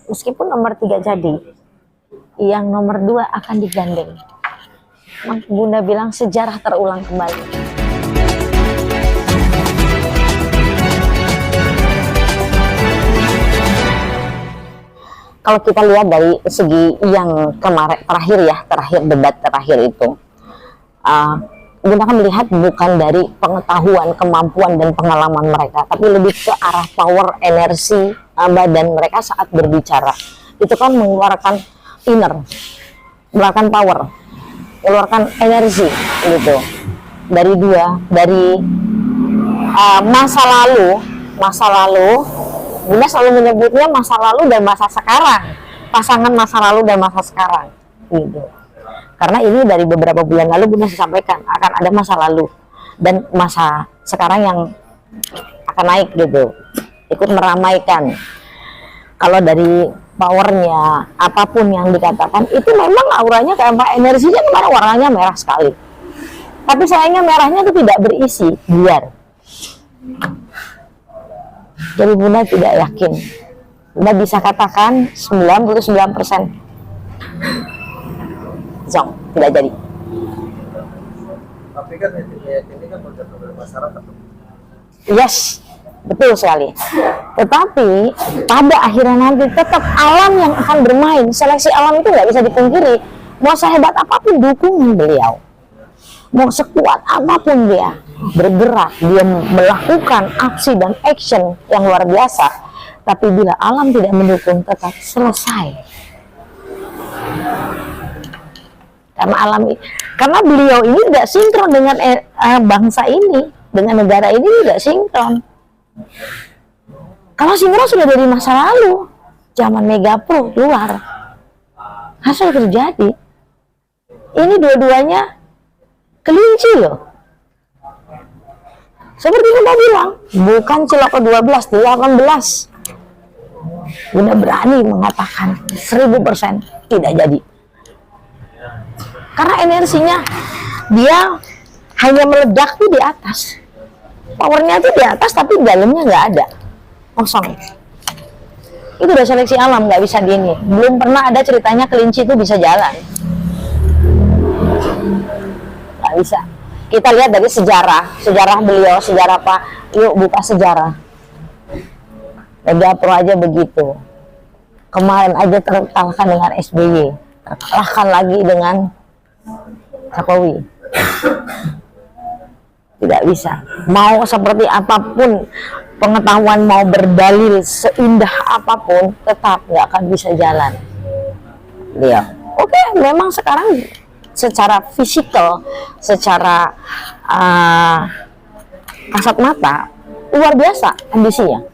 Meskipun nomor 3 jadi, yang nomor 2 akan digandeng. Bunda bilang sejarah terulang kembali. Kalau kita lihat dari segi yang kemarin terakhir debat terakhir itu, Bunda akan melihat bukan dari pengetahuan, kemampuan dan pengalaman mereka, tapi lebih ke arah power, energi badan mereka saat berbicara. Itu kan mengeluarkan mengeluarkan power, mengeluarkan energi gitu. Dari masa lalu, Bunda selalu menyebutnya masa lalu dan masa sekarang, pasangan masa lalu dan masa sekarang gitu. Karena ini dari beberapa bulan lalu Bunda sampaikan akan ada masa lalu dan masa sekarang yang akan naik gitu, ikut meramaikan. Kalau dari powernya, apapun yang dikatakan itu memang auranya kayak energinya kemarin warnanya merah sekali, tapi sayangnya merahnya itu tidak berisi biar. Jadi Bunda tidak yakin. Bunda bisa katakan 99% zong, tidak jadi. Tapi kan ini kan benar-benar masyarakat. Yes, betul sekali. Tetapi pada akhirnya nanti tetap alam yang akan bermain. Seleksi alam itu nggak bisa dipungkiri. Mau sehebat apapun dukungan beliau, mau sekuat apapun dia bergerak, dia melakukan aksi dan action yang luar biasa, tapi bila alam tidak mendukung tetap selesai. Karena beliau ini tidak sinkron dengan bangsa ini, dengan negara ini tidak sinkron. Kalau sinkron sudah dari masa lalu, zaman Megapro keluar, hasil terjadi. Ini dua-duanya kelinci loh. Seperti Bunda bilang, bukan celaka 12, 18. Bunda berani mengatakan 1000% tidak jadi. Karena energinya dia hanya meledak tuh di atas. Powernya tuh di atas tapi dalamnya nggak ada. Kosong. Itu udah seleksi alam, nggak bisa di ini. Belum pernah ada ceritanya kelinci itu bisa jalan. Nggak bisa. Kita lihat dari sejarah beliau, sejarah apa? Yuk buka sejarah. Megapro aja begitu. Kemarin aja terkalahkan dengan SBY, terkalahkan lagi dengan Jokowi. Tidak bisa. Mau seperti apapun pengetahuan, mau berdalil seindah apapun, tetap nggak akan bisa jalan. Beliau. Oke, memang sekarang secara fisikal, secara kasat mata luar biasa ambisinya.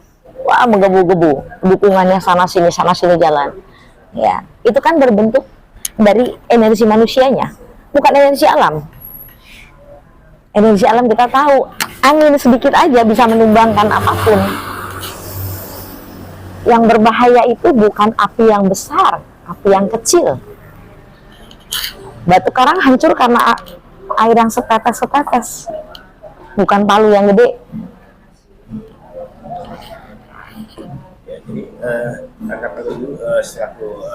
Wah, menggebu-gebu, dukungannya sana sini jalan. Ya, itu kan berbentuk dari energi manusianya, bukan energi alam. Energi alam kita tahu, angin sedikit aja bisa menumbangkan apapun. Yang berbahaya itu bukan api yang besar, api yang kecil. Batu karang hancur karena air yang setetes-setetes, bukan palu yang gede. Ya, jadi karena dulu selaku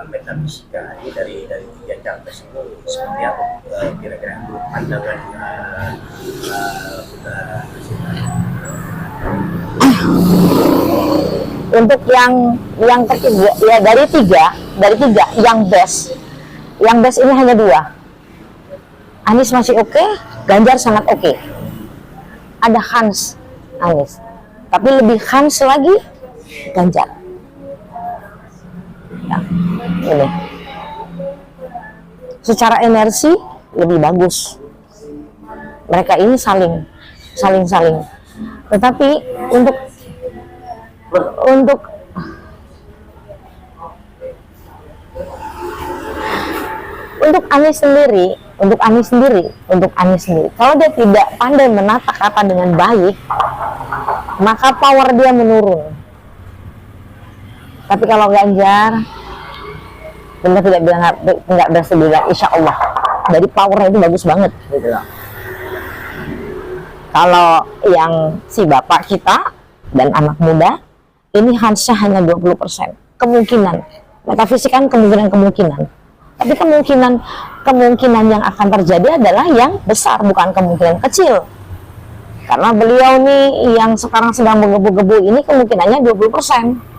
metafisika ini dari tiga capres itu seperti apa kira-kira pandangan Untuk yang ketiga ya dari tiga yang best ini hanya 2. Anies masih oke, Ganjar sangat oke. Ada Hans Anies, tapi lebih Hans lagi Ganjar. Ya, ini. Secara energi lebih bagus. Mereka ini saling. Tetapi untuk Anies sendiri, kalau dia tidak pandai menata kata dengan baik, maka power dia menurun. Tapi kalau Ganjar, Bunda tidak bilang nggak berhasil bilang insya Allah, dari powernya itu bagus banget gitu loh. Kalau yang si bapak kita dan anak muda, ini Hansnya hanya 20%. kemungkinan. Metafisik kan kemungkinan. Tapi kemungkinan yang akan terjadi adalah yang besar, bukan kemungkinan kecil. Karena beliau nih yang sekarang sedang menggebu-gebu ini kemungkinannya 20%.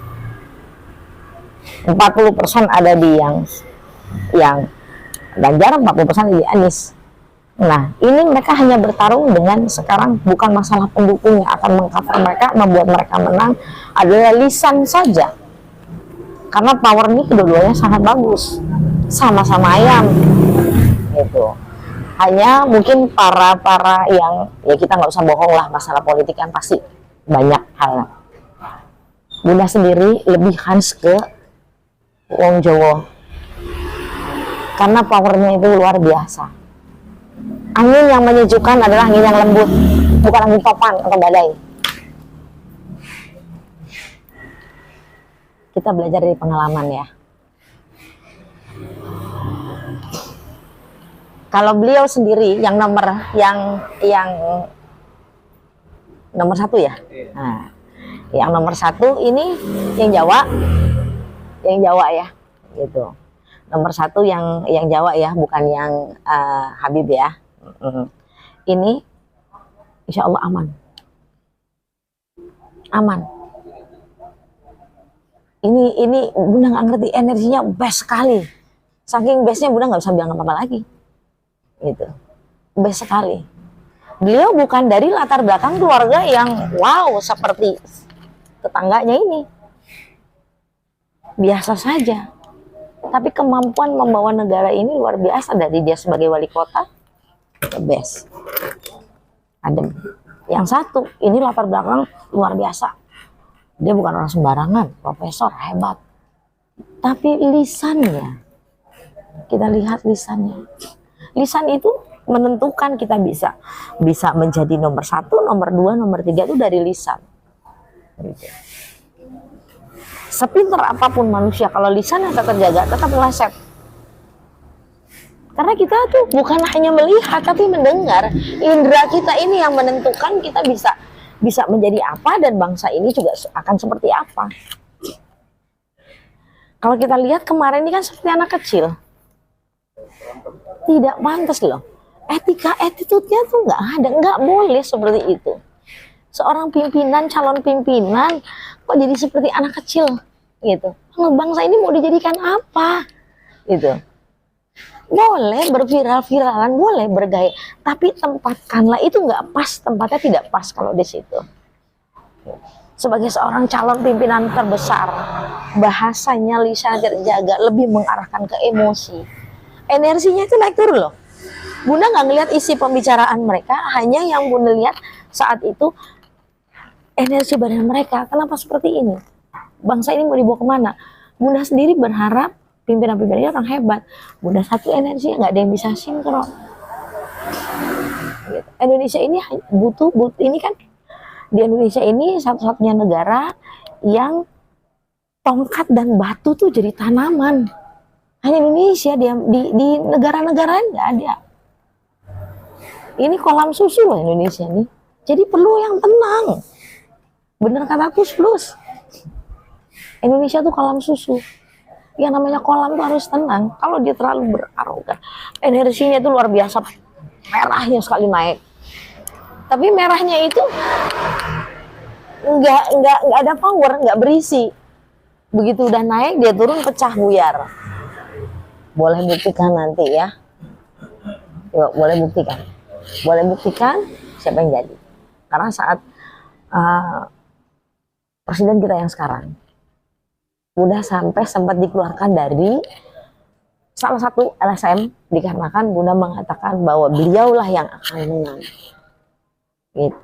40% ada di yang Ganjar, 40% di Anies. Nah, ini mereka hanya bertarung dengan sekarang bukan masalah pendukung yang akan mengcover mereka, membuat mereka menang, adalah lisan saja. Karena power ini kedua-duanya sangat bagus, sama-sama ayam, gitu. Hanya mungkin para yang, ya kita nggak usah bohong lah, masalah politik kan pasti banyak hal. Bunda sendiri lebih khas ke Wong Jowo, karena powernya itu luar biasa. Angin yang menyejukkan adalah angin yang lembut, bukan angin topan atau badai. Kita belajar dari pengalaman ya. Kalau beliau sendiri yang nomor satu ya. Nah, yang nomor satu ini yang Jawa ya, gitu. Nomor satu yang Jawa ya, bukan yang Habib ya. Ini insya Allah aman. Ini Bunda nggak ngerti, energinya best sekali. Saking bestnya Bunda nggak bisa bilang apa-apa lagi. Gitu. Best sekali. Beliau bukan dari latar belakang keluarga yang wow seperti tetangganya ini. Biasa saja. Tapi kemampuan membawa negara ini luar biasa, dari dia sebagai wali kota, the best. Adem. Yang satu, ini latar belakang luar biasa. Dia bukan orang sembarangan, profesor, hebat. Tapi lisannya, kita lihat lisannya. Lisan itu menentukan kita bisa menjadi nomor 1, nomor 2, nomor 3 itu dari lisan. Sepintar apapun manusia, kalau lisannya tetap terjaga, tetap meleset. Karena kita tuh bukan hanya melihat, tapi mendengar. Indera kita ini yang menentukan kita bisa menjadi apa, dan bangsa ini juga akan seperti apa. Kalau kita lihat kemarin ini kan seperti anak kecil. Tidak pantas loh. Attitude-nya tuh nggak ada, nggak boleh seperti itu. Seorang pimpinan, calon pimpinan, kok jadi seperti anak kecil, gitu. Kalau bangsa ini mau dijadikan apa, gitu. Boleh berviral-viralan, boleh bergaya, tapi tempatkanlah itu nggak pas, tempatnya tidak pas kalau di situ. Sebagai seorang calon pimpinan terbesar, bahasanya, lisan terjaga, lebih mengarahkan ke emosi. Energinya itu naik turun loh. Bunda nggak ngelihat isi pembicaraan mereka, hanya yang Bunda lihat saat itu energi badan mereka. Kenapa seperti ini? Bangsa ini mau dibawa kemana? Bunda sendiri berharap pimpinan-pimpinannya orang hebat. Bunda satu energi, nggak ada yang bisa sinkron. Gitu. Indonesia ini butuh ini kan, di Indonesia ini satu-satunya negara yang tongkat dan batu tuh jadi tanaman. Hanya Indonesia, di negara-negara nggak ada. Ini kolam susu loh Indonesia nih. Jadi perlu yang tenang. Bener kataku, plus. Indonesia tuh kolam susu. Yang namanya kolam tuh harus tenang. Kalau dia terlalu berarogan, energinya itu luar biasa, merahnya sekali naik. Tapi merahnya itu nggak ada power, nggak berisi. Begitu udah naik, dia turun pecah buyar. Boleh buktikan nanti ya. Yuk, boleh buktikan siapa yang jadi. Karena saat presiden kita yang sekarang udah sampai sempat dikeluarkan dari salah satu LSM, dikarenakan Bunda mengatakan bahwa beliaulah yang akan menang. Gitu.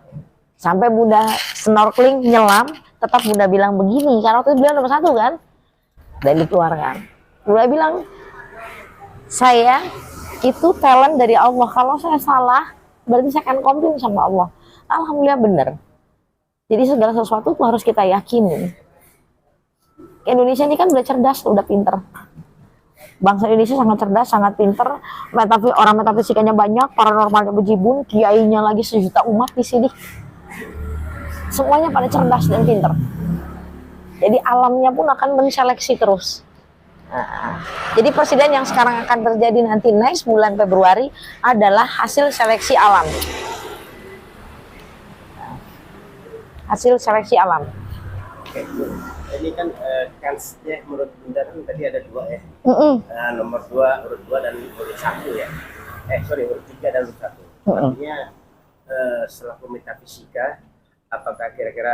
Sampai Bunda snorkeling, nyelam, tetap Bunda bilang begini, karena waktu itu beliau nomor 1 kan, dan dikeluarkan. Bunda bilang, saya itu talent dari Allah. Kalau saya salah, berarti saya akan komplain sama Allah. Alhamdulillah benar. Jadi segala sesuatu tuh harus kita yakini. Indonesia ini kan udah cerdas, udah pinter. Bangsa Indonesia sangat cerdas, sangat pinter. Orang metafisikanya banyak, paranormalnya bejibun, kiainya lagi 1 juta umat di sini. Semuanya pada cerdas dan pinter. Jadi alamnya pun akan menseleksi terus. Nah, jadi presiden yang sekarang akan terjadi nanti next bulan Februari adalah hasil seleksi alam. Hasil seleksi alam. Oke, ini kan kansnya menurut Bunda kan tadi ada 2 ya. Nomor 2, urut 2 dan urut 1 ya. Urut 3 dan urut 1. Artinya selaku metafisika, apakah kira-kira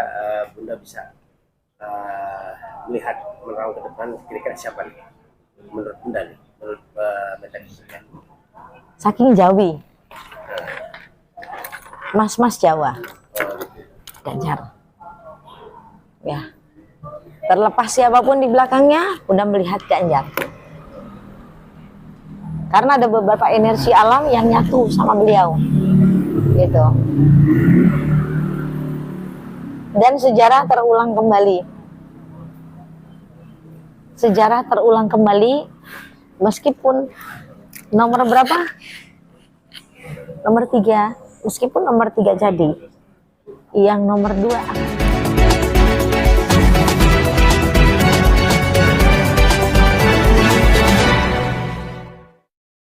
Bunda bisa melihat menerang ke depan kira-kira siapa nih menurut Bunda nih, menurut metafisika? Saking Jawi, mas-mas Jawa, Ganjar. Ya, terlepas siapapun di belakangnya, Bunda melihat Ganjar. Karena ada beberapa energi alam yang nyatu sama beliau, gitu. Dan sejarah terulang kembali. Sejarah terulang kembali, meskipun nomor berapa? Nomor 3, meskipun nomor 3 jadi, yang nomor 2